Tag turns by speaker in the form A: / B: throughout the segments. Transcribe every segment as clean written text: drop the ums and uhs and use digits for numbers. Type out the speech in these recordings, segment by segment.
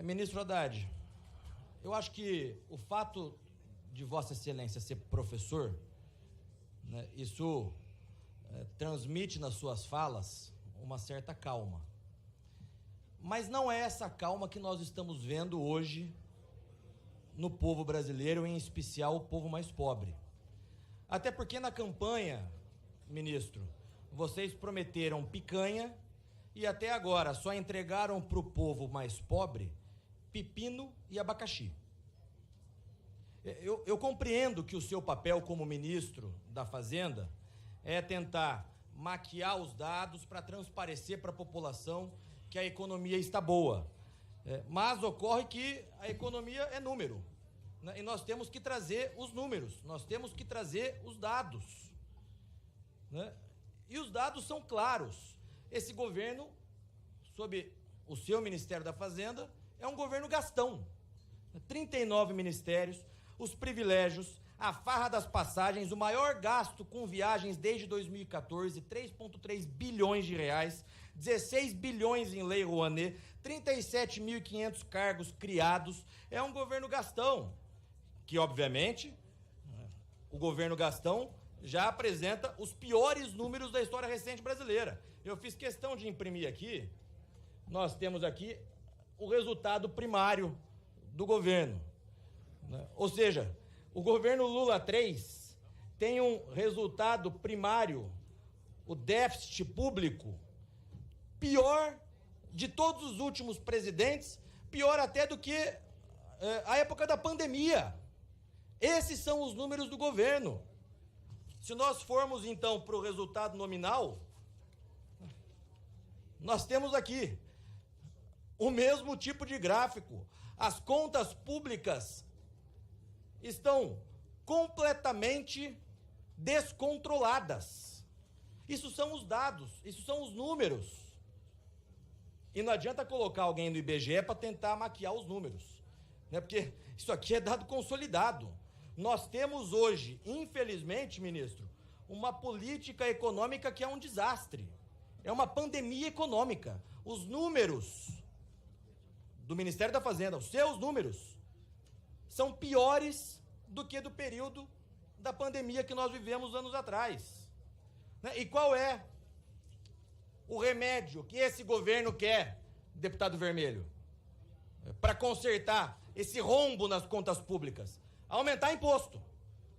A: Ministro Haddad, eu acho que o fato de Vossa Excelência ser professor, né, isso transmite nas suas falas uma certa calma. Mas não é essa calma que nós estamos vendo hoje no povo brasileiro, em especial o povo mais pobre. Até porque na campanha, ministro, vocês prometeram picanha e até agora só entregaram para o povo mais pobre pepino e abacaxi. Eu compreendo que o seu papel como ministro da Fazenda é tentar maquiar os dados para transparecer para a população que a economia está boa. Mas ocorre que a economia é número, né? E nós temos que trazer os números, nós temos que trazer os dados, né? E os dados são claros. Esse governo, sob o seu Ministério da Fazenda, é um governo gastão. 39 ministérios, os privilégios, a farra das passagens, o maior gasto com viagens desde 2014, 3,3 bilhões de reais, 16 bilhões em Lei Rouanet, 37.500 cargos criados. É um governo gastão, que obviamente o governo gastão já apresenta os piores números da história recente brasileira. Eu fiz questão de imprimir aqui, nós temos aqui o resultado primário do governo, né? Ou seja, o governo Lula 3 tem um resultado primário, o déficit público, pior de todos os últimos presidentes, pior até do que a época da pandemia. Esses são os números do governo. Se nós formos, então, para o resultado nominal, nós temos aqui o mesmo tipo de gráfico. As contas públicas estão completamente descontroladas. Isso são os dados, isso são os números. E não adianta colocar alguém no IBGE para tentar maquiar os números, né? Porque isso aqui é dado consolidado. Nós temos hoje, infelizmente, ministro, uma política econômica que é um desastre. É uma pandemia econômica. Os números do Ministério da Fazenda, os seus números, são piores do que do período da pandemia que nós vivemos anos atrás, né? E qual é o remédio que esse governo quer, deputado Vermelho, para consertar esse rombo nas contas públicas? Aumentar imposto.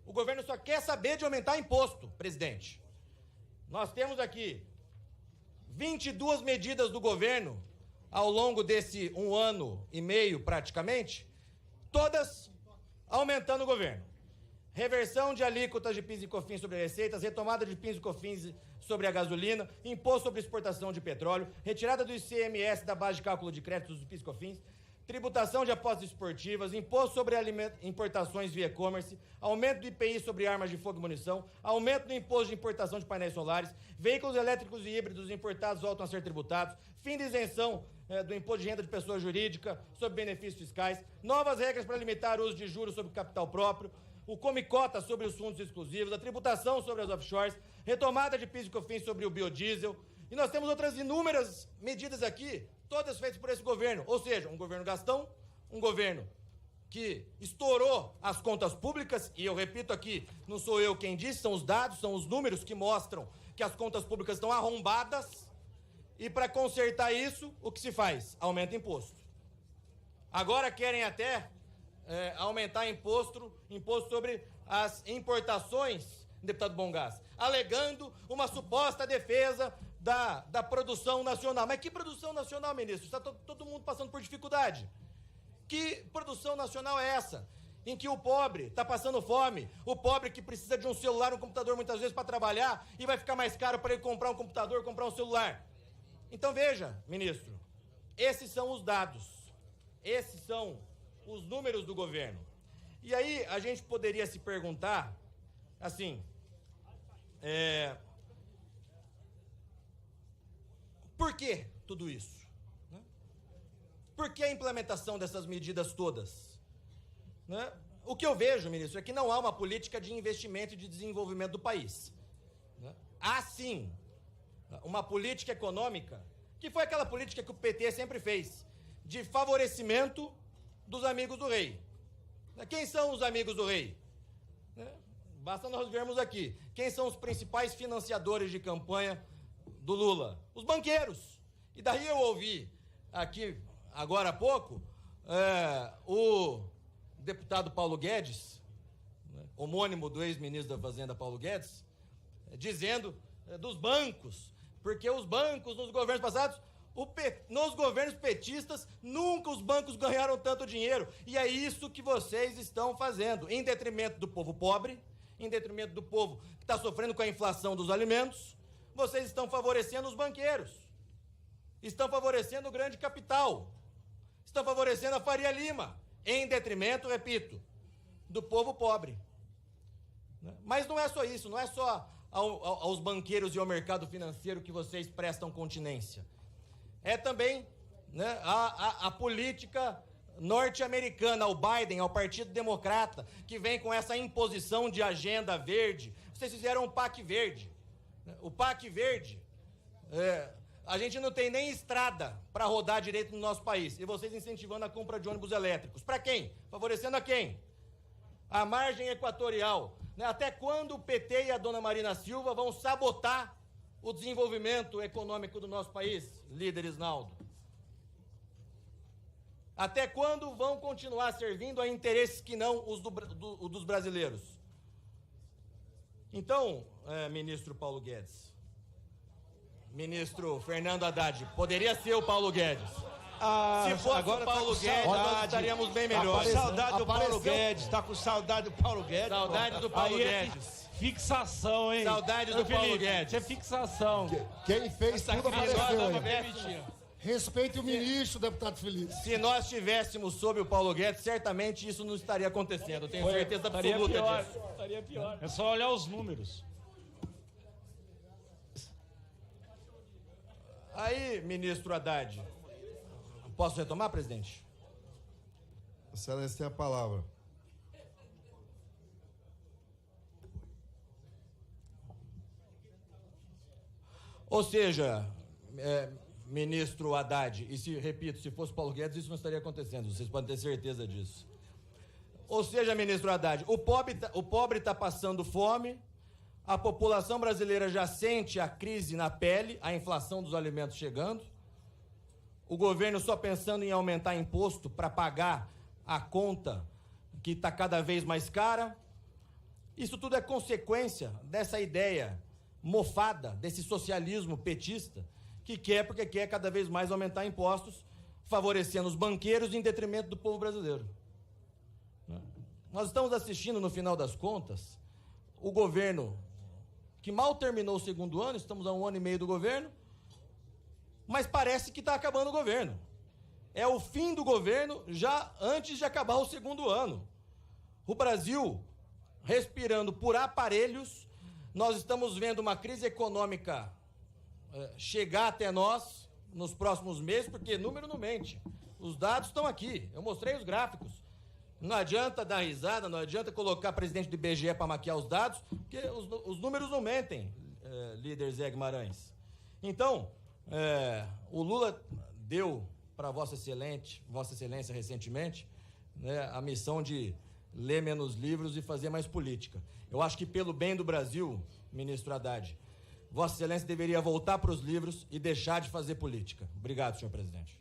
A: O governo só quer saber de aumentar imposto, presidente. Nós temos aqui 22 medidas do governo ao longo desse 1 ano e meio, praticamente, todas aumentando o governo. Reversão de alíquotas de PIS e COFINS sobre receitas, retomada de PIS e COFINS sobre a gasolina, imposto sobre exportação de petróleo, retirada do ICMS da base de cálculo de créditos do PIS e COFINS, tributação de apostas esportivas, imposto sobre importações via e-commerce, aumento do IPI sobre armas de fogo e munição, aumento do imposto de importação de painéis solares, veículos elétricos e híbridos importados voltam a ser tributados, fim da isenção do imposto de renda de pessoa jurídica sobre benefícios fiscais, novas regras para limitar o uso de juros sobre capital próprio, o come-cota sobre os fundos exclusivos, a tributação sobre as offshores, retomada de PIS e COFINS sobre o biodiesel, e nós temos outras inúmeras medidas aqui, todas feitas por esse governo. Ou seja, um governo gastão, um governo que estourou as contas públicas, e eu repito aqui, não sou eu quem disse, são os dados, são os números que mostram que as contas públicas estão arrombadas, e para consertar isso, o que se faz? Aumenta imposto. Agora querem até aumentar imposto sobre as importações, deputado Bongás, alegando uma suposta defesa da produção nacional. Mas que produção nacional, ministro? Está todo mundo passando por dificuldade. Que produção nacional é essa? Em que o pobre está passando fome, o pobre que precisa de um celular, um computador muitas vezes para trabalhar, e vai ficar mais caro para ele comprar um computador, comprar um celular. Então veja, ministro, esses são os dados, esses são os números do governo. E aí a gente poderia se perguntar, assim, por que tudo isso? Né? Por que a implementação dessas medidas todas? Né? O que eu vejo, ministro, é que não há uma política de investimento e de desenvolvimento do país. Né? Há sim uma política econômica, que foi aquela política que o PT sempre fez, de favorecimento dos amigos do rei. Quem são os amigos do rei? Basta nós vermos aqui. Quem são os principais financiadores de campanha do Lula? Os banqueiros. E daí eu ouvi aqui, agora há pouco, o deputado Paulo Guedes, homônimo do ex-ministro da Fazenda Paulo Guedes, dizendo dos bancos, porque os bancos nos governos passados, nos governos petistas, nunca os bancos ganharam tanto dinheiro. E é isso que vocês estão fazendo, em detrimento do povo pobre, em detrimento do povo que está sofrendo com a inflação dos alimentos. Vocês estão favorecendo os banqueiros, estão favorecendo o grande capital, estão favorecendo a Faria Lima, em detrimento, repito, do povo pobre. Mas não é só isso, não é só aos banqueiros e ao mercado financeiro que vocês prestam continência. É também, né, a política norte-americana, ao Biden, ao Partido Democrata, que vem com essa imposição de agenda verde. Vocês fizeram um PAC verde. O PAC verde, a gente não tem nem estrada para rodar direito no nosso país. E vocês incentivando a compra de ônibus elétricos. Para quem? Favorecendo a quem? A margem equatorial. Até quando o PT e a dona Marina Silva vão sabotar o desenvolvimento econômico do nosso país, líder Isnaldo? Até quando vão continuar servindo a interesses que não os dos brasileiros? Então, ministro Paulo Guedes, ministro Fernando Haddad, poderia ser o Paulo Guedes. Se fosse agora o Paulo Guedes, nós estaríamos bem melhores.
B: Saudade do Paulo Guedes, tá com saudade do Paulo Guedes.
A: Saudade do Paulo Guedes.
B: Fixação, hein?
A: Saudade do Paulo Guedes.
B: Isso é fixação.
C: Quem fez tudo apareceu,
A: hein?
C: Respeite o ministro, deputado Felipe.
A: Se nós estivéssemos sob o Paulo Guedes, certamente isso não estaria acontecendo. Eu tenho certeza absoluta disso.
B: Estaria pior. É só olhar os números.
A: Aí, ministro Haddad, posso retomar, presidente?
C: Excelência tem a palavra.
A: Ou seja, ministro Haddad, e repito, se fosse Paulo Guedes, isso não estaria acontecendo, vocês podem ter certeza disso. Ou seja, ministro Haddad, o pobre está passando fome, a população brasileira já sente a crise na pele, a inflação dos alimentos chegando, o governo só pensando em aumentar imposto para pagar a conta que está cada vez mais cara. Isso tudo é consequência dessa ideia mofada, desse socialismo petista, que porque quer cada vez mais aumentar impostos, favorecendo os banqueiros em detrimento do povo brasileiro. Nós estamos assistindo, no final das contas, o governo que mal terminou o segundo ano, estamos há 1 ano e meio do governo, mas parece que está acabando o governo. É o fim do governo já antes de acabar o segundo ano. O Brasil respirando por aparelhos, nós estamos vendo uma crise econômica chegar até nós nos próximos meses, porque número não mente. Os dados estão aqui, eu mostrei os gráficos. Não adianta dar risada, não adianta colocar presidente do IBGE para maquiar os dados, porque os números não mentem, líder Zé Guimarães. Então, o Lula deu para Vossa Excelência recentemente, né, a missão de ler menos livros e fazer mais política. Eu acho que pelo bem do Brasil, ministro Haddad, Vossa Excelência deveria voltar para os livros e deixar de fazer política. Obrigado, senhor presidente.